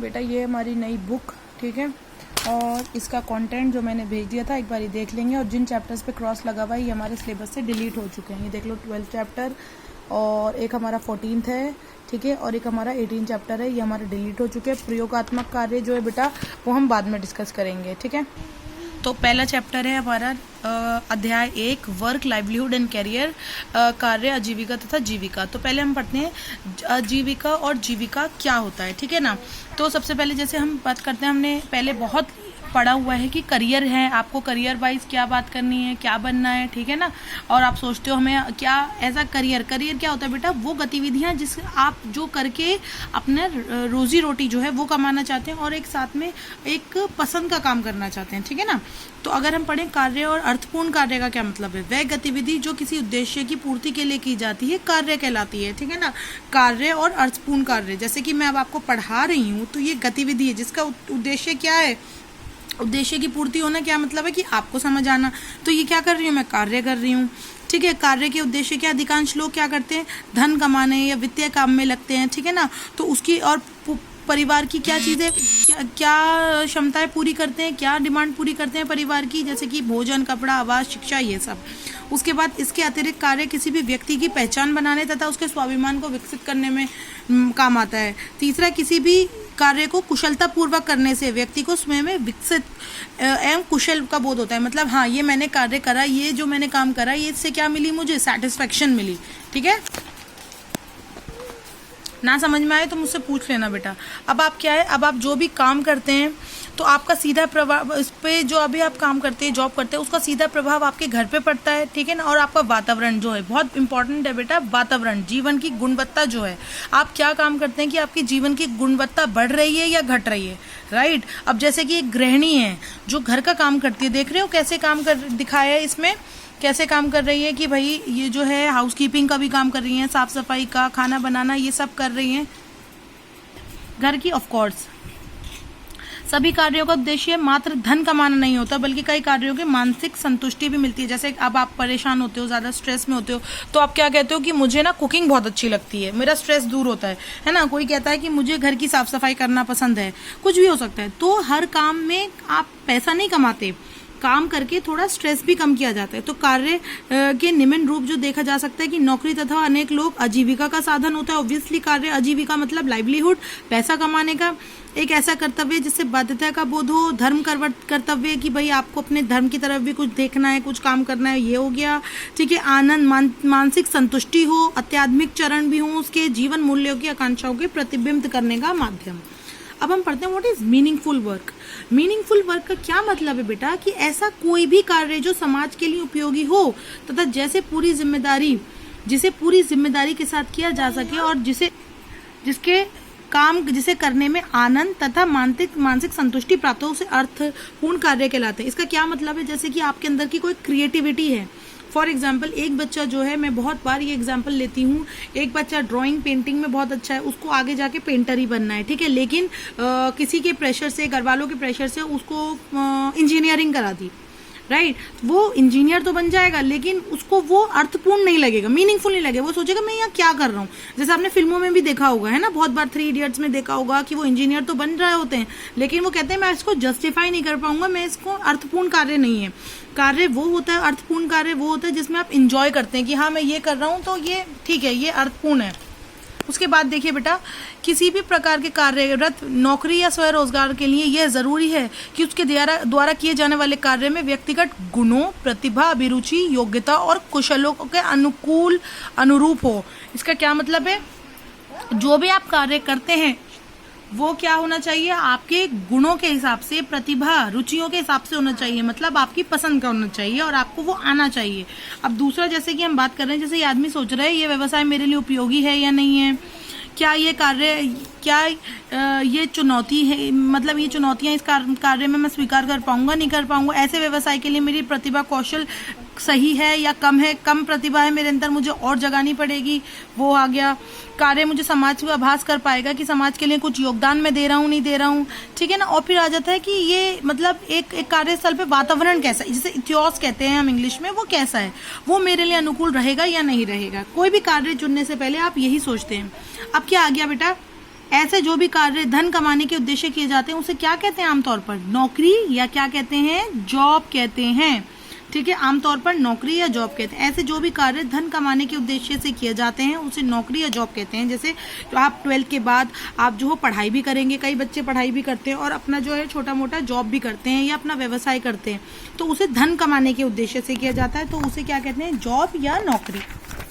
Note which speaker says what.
Speaker 1: बेटा ये हमारी नई बुक, ठीक है, और इसका कंटेंट जो मैंने भेज दिया था एक बार ये देख लेंगे। और जिन चैप्टर्स पे क्रॉस लगा हुआ है ये हमारे सिलेबस से डिलीट हो चुके हैं। ये देख लो 12th चैप्टर और एक हमारा 14th है, ठीक है, और एक हमारा 18 चैप्टर है, ये हमारे डिलीट हो चुके हैं। प्रयोगात्मक कार्य जो है बेटा वो हम बाद में डिस्कस करेंगे, ठीक है। तो पहला चैप्टर है हमारा अध्याय 1 वर्क, लाइवलीहुड एंड कैरियर, कार्य, आजीविका तथा जीविका। तो पहले हम पढ़ते हैं आजीविका और जीविका क्या होता है, ठीक है ना। तो सबसे पहले जैसे हम बात करते हैं, हमने पहले बहुत पढ़ा हुआ है कि करियर है, आपको करियर वाइज क्या बात करनी है, क्या बनना है, ठीक है ना। और आप सोचते हो हमें क्या ऐसा करियर क्या होता है बेटा, वो गतिविधियां जिस आप जो करके अपने रोजी रोटी जो है वो कमाना चाहते हैं और एक साथ में एक पसंद का काम करना चाहते हैं, ठीक है ना। तो अगर हम पढ़ें कार्य और अर्थपूर्ण कार्य का क्या मतलब है, वह गतिविधि जो किसी उद्देश्य की पूर्ति के लिए की जाती है कार्य कहलाती है, ठीक है ना। कार्य और अर्थपूर्ण कार्य, जैसे कि मैं अब आपको पढ़ा रही हूँ तो ये गतिविधि है जिसका उद्देश्य क्या है, उद्देश्य की पूर्ति होना, क्या मतलब है कि आपको समझ आना। तो ये क्या कर रही हूँ, मैं कार्य कर रही हूँ, ठीक है। कार्य के उद्देश्य के अधिकांश लोग क्या करते हैं, धन कमाने या वित्तीय काम में लगते हैं, ठीक है ना। तो उसकी और परिवार की क्या चीज़ें, क्या क्षमताएं पूरी करते हैं, क्या डिमांड पूरी करते हैं परिवार की, जैसे कि भोजन, कपड़ा, आवास, शिक्षा, ये सब। उसके बाद इसके अतिरिक्त कार्य किसी भी व्यक्ति की पहचान बनाने तथा उसके स्वाभिमान को विकसित करने में काम आता है। तीसरा, किसी भी कार्य को कुशलता पूर्वक करने से व्यक्ति को स्वयं में विकसित एवं कुशल का बोध होता है। मतलब हाँ, ये मैंने कार्य करा, ये जो मैंने काम करा, ये इससे क्या मिली, मुझे सेटिस्फेक्शन मिली, ठीक है। ना समझ में आए तो मुझसे पूछ लेना बेटा। अब आप क्या है, अब आप जो भी काम करते हैं तो आपका सीधा प्रभाव इस पे, जो अभी आप काम करते हैं, जॉब करते हैं, उसका सीधा प्रभाव आपके घर पे पड़ता है, ठीक है ना। और आपका वातावरण जो है बहुत इंपॉर्टेंट है बेटा, वातावरण, जीवन की गुणवत्ता जो है, आप क्या काम करते हैं कि आपकी जीवन की गुणवत्ता बढ़ रही है या घट रही है, राइट। अब जैसे कि एक गृहिणी है जो घर का काम करती है, देख रहे हो कैसे काम कर दिखाया है इसमें, कैसे काम कर रही है कि भाई ये जो है हाउस कीपिंग का भी काम कर रही है, साफ सफाई का, खाना बनाना, ये सब कर रही हैं घर की। ऑफ कोर्स सभी कार्यों का उद्देश्य मात्र धन कमाना नहीं होता, बल्कि कई कार्यों की मानसिक संतुष्टि भी मिलती है। जैसे अब आप परेशान होते हो, ज्यादा स्ट्रेस में होते हो, तो आप क्या कहते हो कि मुझे ना कुकिंग बहुत अच्छी लगती है, मेरा स्ट्रेस दूर होता है ना। कोई कहता है कि मुझे घर की साफ सफाई करना पसंद है, कुछ भी हो सकता है। तो हर काम में आप पैसा नहीं कमाते, काम करके थोड़ा स्ट्रेस भी कम किया जाता है। तो कार्य के निम्न रूप जो देखा जा सकता है कि नौकरी तथा अनेक लोग आजीविका का साधन होता है। ऑब्वियसली कार्य, आजीविका मतलब लाइवलीहुड, पैसा कमाने का एक ऐसा कर्तव्य जिससे बाध्यता का बोध हो। धर्म कर्तव्य कि भाई आपको अपने धर्म की तरफ भी कुछ देखना है, कुछ काम करना है, ये हो गया, ठीक है। आनंद, मानसिक संतुष्टि हो, आध्यात्मिक चरण भी हो, उसके जीवन मूल्यों की आकांक्षाओं के प्रतिबिंब करने का माध्यम। अब हम पढ़ते हैं what is meaningful work. Meaningful work का क्या मतलब है बेटा, कि ऐसा कोई भी कार्य जो समाज के लिए उपयोगी हो तथा जिसे पूरी जिम्मेदारी के साथ किया जा सके और जिसे करने में आनंद तथा मानसिक संतुष्टि प्राप्त हो, उसे अर्थपूर्ण कार्य कहलाते हैं। इसका क्या मतलब है, जैसे कि आपके अंदर की कोई क्रिएटिविटी है। फॉर एग्जाम्पल एक बच्चा जो है, मैं बहुत बार ये एग्जाम्पल लेती हूँ, एक बच्चा ड्राइंग पेंटिंग में बहुत अच्छा है, उसको आगे जाके पेंटर ही बनना है, ठीक है। लेकिन किसी के प्रेशर से, घर वालों के प्रेशर से उसको इंजीनियरिंग करा दी, राइट। वो इंजीनियर तो बन जाएगा लेकिन उसको वो अर्थपूर्ण नहीं लगेगा, मीनिंगफुल नहीं लगेगा। वो सोचेगा मैं यहाँ क्या कर रहा हूँ। जैसे आपने फिल्मों में भी देखा होगा, है ना, बहुत बार 3 इडियट्स में देखा होगा कि वो इंजीनियर तो बन रहे होते हैं लेकिन वो कहते हैं मैं इसको जस्टिफाई नहीं कर पाऊंगा, मैं इसको अर्थपूर्ण कार्य नहीं है। कार्य वो होता है, अर्थपूर्ण कार्य वो होता है जिसमें आप इंजॉय करते हैं कि हाँ मैं ये कर रहा हूँ तो ये ठीक है, ये अर्थपूर्ण है। उसके बाद देखिए बेटा, किसी भी प्रकार के कार्यरत नौकरी या स्वरोजगार के लिए यह जरूरी है कि उसके द्वारा किए जाने वाले कार्य में व्यक्तिगत गुणों, प्रतिभा, अभिरुचि, योग्यता और कुशलों के अनुरूप हो। इसका क्या मतलब है, जो भी आप कार्य करते हैं वो क्या होना चाहिए, आपके गुणों के हिसाब से, प्रतिभा, रुचियों के हिसाब से होना चाहिए, मतलब आपकी पसंद का होना चाहिए और आपको वो आना चाहिए। अब दूसरा, जैसे कि हम बात कर रहे हैं, जैसे ये आदमी सोच रहा है ये व्यवसाय मेरे लिए उपयोगी है या नहीं है, क्या ये कार्य, क्या ये चुनौती है, मतलब ये चुनौतियां इस कार्य में मैं स्वीकार कर पाऊंगा, नहीं कर पाऊंगा। ऐसे व्यवसाय के लिए मेरी प्रतिभा कौशल सही है या कम है, कम प्रतिभा है मेरे अंदर, मुझे और जगानी पड़ेगी, वो आ गया। कार्य मुझे समाज को आभास कर पाएगा कि समाज के लिए कुछ योगदान मैं दे रहा हूँ, नहीं दे रहा हूँ, ठीक है ना। और फिर आ जाता है कि ये मतलब एक कार्यस्थल पे वातावरण कैसा है, जिसे इथियोस कहते हैं हम इंग्लिश में, वो कैसा है, वो मेरे लिए अनुकूल रहेगा या नहीं रहेगा। कोई भी कार्य चुनने से पहले आप यही सोचते हैं। अब क्या आ गया बेटा, ऐसे जो भी कार्य धन कमाने के उद्देश्य किए जाते हैं उसे क्या कहते हैं आमतौर पर? नौकरी या क्या कहते हैं? जॉब कहते हैं। ठीक है, आमतौर पर नौकरी या जॉब कहते हैं। ऐसे जो भी कार्य धन कमाने के उद्देश्य से किए जाते हैं उसे नौकरी या जॉब कहते हैं। जैसे जो आप 12th के बाद आप जो हो पढ़ाई भी करेंगे, कई बच्चे पढ़ाई भी करते हैं और अपना जो है छोटा मोटा जॉब भी करते हैं या अपना व्यवसाय करते हैं, तो उसे धन कमाने के उद्देश्य से किया जाता है, तो उसे क्या कहते हैं? जॉब या नौकरी।